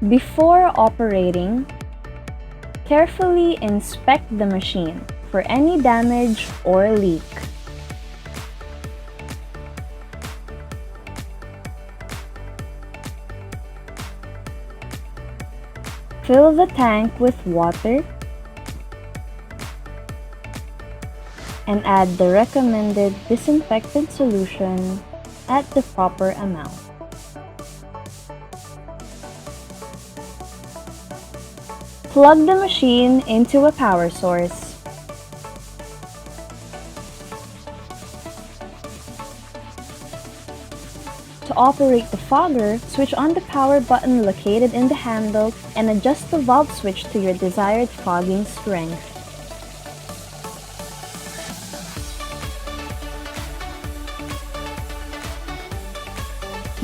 Before operating, carefully inspect the machine for any damage or leak. Fill the tank with water and add the recommended disinfectant solution at the proper amount. Plug the machine into a power source. To operate the fogger, switch on the power button located in the handle and adjust the valve switch to your desired fogging strength.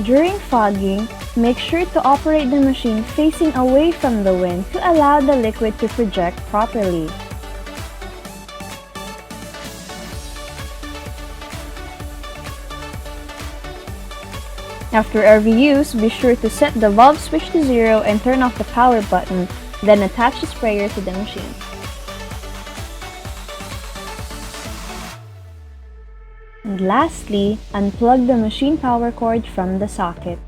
During fogging, make sure to operate the machine facing away from the wind to allow the liquid to project properly. After every use, be sure to set the valve switch to 0 and turn off the power button, then attach the sprayer to the machine. And lastly, unplug the machine power cord from the socket.